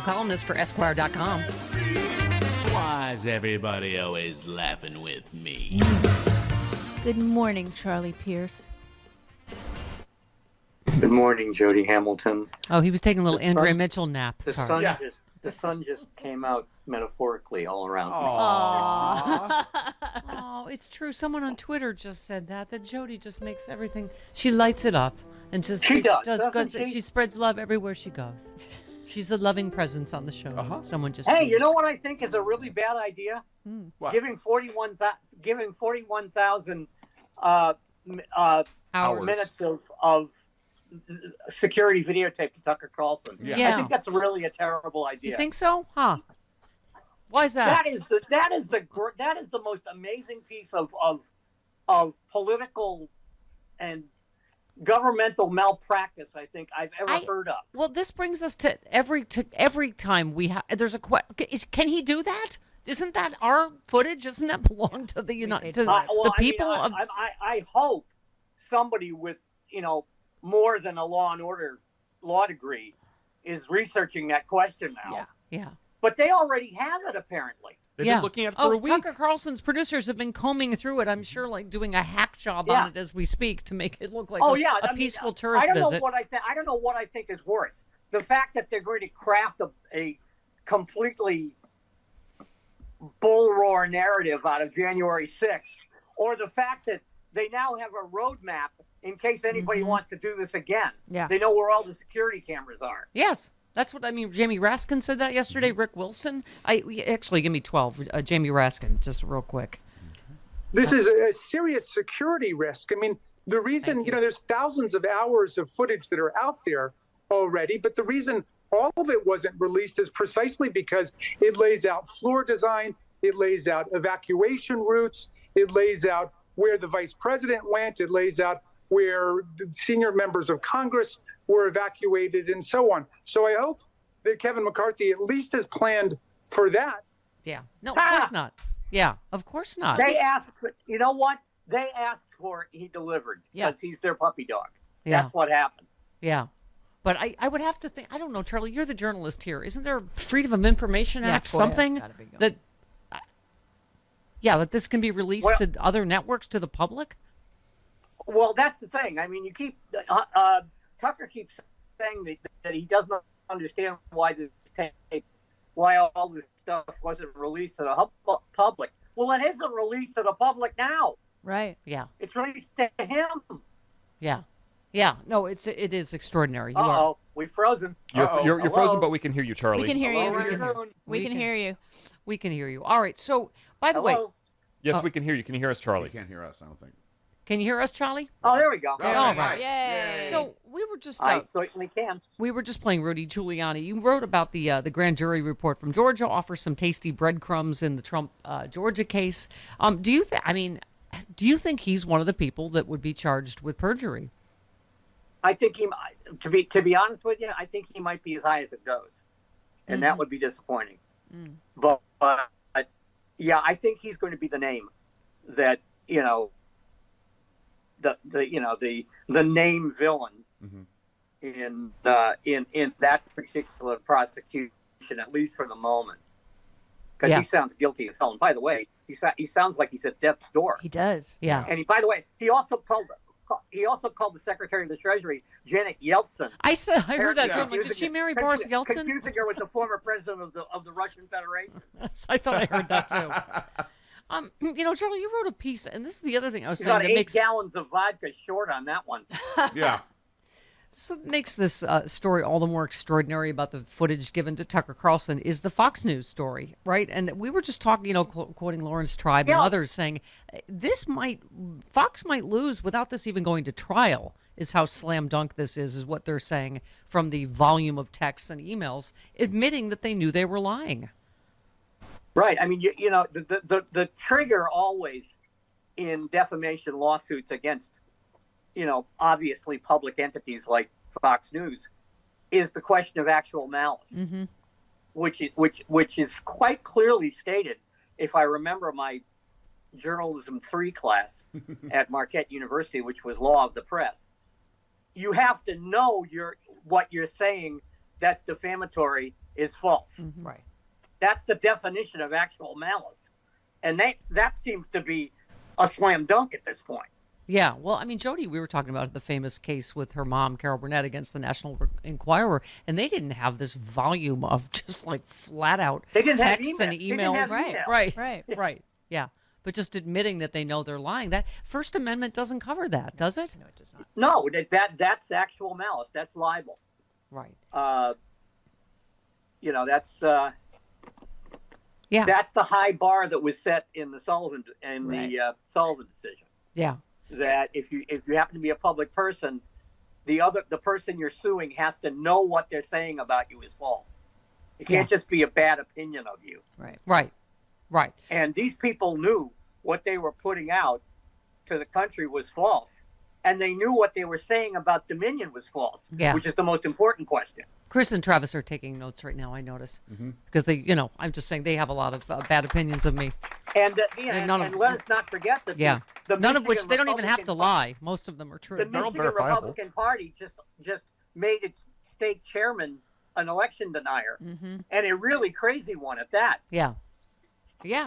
columnist for Esquire.com. Why is everybody always laughing with me? Good morning, Charlie Pierce. Good morning, Jody Hamilton. Oh, he was taking a little Andrea Mitchell nap. The Sorry. sun just came out metaphorically all around me. Oh, it's true. Someone on Twitter just said that Jody just makes everything. She lights it up and just She does. she spreads love everywhere she goes. She's a loving presence on the show. Someone just. Hey, you know what I think is a really bad idea? What? Giving 41,000 minutes of security videotape to Tucker Carlson. Yeah. I think that's really a terrible idea. You think so? Huh? Why is that? That is the most amazing piece of political and governmental malpractice I think I've ever heard of. Well, this brings us to every time we have. There's a can he do that? Isn't that our footage? Doesn't that belong to the people? I hope somebody with more than a law and order law degree is researching that question now. Yeah. But they already have it, apparently. They've been looking at it for a week. Tucker Carlson's producers have been combing through it, I'm sure, like doing a hack job on it as we speak to make it look like a peaceful tourist visit. I don't know what I think is worse. The fact that they're going to craft a completely bull roar narrative out of January 6th, or the fact that they now have a roadmap in case anybody wants to do this again. Yeah. They know where all the security cameras are. Yes. That's what I mean. Jamie Raskin said that yesterday. Rick Wilson. Actually, give me 12. Jamie Raskin, just real quick. This is a serious security risk. I mean, the reason, there's thousands of hours of footage that are out there already, but the reason all of it wasn't released is precisely because it lays out floor design, it lays out evacuation routes, it lays out where the vice president went, it lays out where the senior members of Congress were evacuated and so on. So I hope that Kevin McCarthy at least has planned for that. Yeah. No, of course not. Yeah, of course not. They asked, you know what? They asked for it, he delivered, because he's their puppy dog. Yeah. That's what happened. Yeah. But I would have to think, I don't know, Charlie, you're the journalist here. Isn't there Freedom of Information Act, something that this can be released to other networks, to the public? Well, that's the thing. I mean, you keep Tucker keeps saying that he does not understand why all this stuff wasn't released to the public. Well, it isn't released to the public now. Right. Yeah. It's released to him. Yeah. Yeah. No, it is extraordinary. We've frozen. You're frozen, but we can hear you, Charlie. We can hear you. We can hear you. We can hear you. All right. So, by the way. Yes, we can hear you. Can you hear us, Charlie? You can't hear us, I don't think. Can you hear us, Charlie? Oh, there we go. All right. Yay. So we were just I certainly can. We were just playing Rudy Giuliani. You wrote about the grand jury report from Georgia, offers some tasty breadcrumbs in the Trump Georgia case. Do you think he's one of the people that would be charged with perjury? I think he might. To be honest with you, I think he might be as high as it goes, and that would be disappointing. But yeah, I think he's going to be the name that the name villain in that particular prosecution, at least for the moment, because he sounds guilty as hell. And by the way, he sounds like he's at death's door. He does. Yeah. And by the way, he also called the Secretary of the Treasury, Janet Yeltsin. I heard that too. I'm like, did she marry Boris Yeltsin? Confusing her with the former president of the Russian Federation. I thought I heard that too. Charlie, you wrote a piece, and this is the other thing I was saying. About 8 gallons of vodka short on that one. Yeah. So what makes this story all the more extraordinary about the footage given to Tucker Carlson is the Fox News story, right? And we were just talking, quoting Lawrence Tribe and others, saying Fox might lose without this even going to trial, is how slam dunk this is what they're saying from the volume of texts and emails admitting that they knew they were lying. Right. I mean, the trigger always in defamation lawsuits against obviously public entities like Fox News is the question of actual malice, which is quite clearly stated. If I remember my journalism 3 class at Marquette University, which was law of the press, you have to know what you're saying that's defamatory is false. Right. That's the definition of actual malice. And that seems to be a slam dunk at this point. Yeah, well, I mean, Jody, we were talking about the famous case with her mom, Carol Burnett, against the National Enquirer, and they didn't have this volume of just like flat out texts and emails. Right. Yeah, but just admitting that they know they're lying. That First Amendment doesn't cover that, does it? No, it does not. No, that's actual malice. That's libel. Right. That's Yeah. that's the high bar that was set in the Sullivan decision. Yeah. That if you happen to be a public person, the person you're suing has to know what they're saying about you is false. It can't just be a bad opinion of you. Right. And these people knew what they were putting out to the country was false. And they knew what they were saying about Dominion was false, which is the most important question. Chris and Travis are taking notes right now, I notice. Because they, I'm just saying they have a lot of bad opinions of me. And let us not forget that none of which they don't even have to lie. Most of them are true. The Michigan Republican Party just made its state chairman an election denier, and a really crazy one at that. Yeah.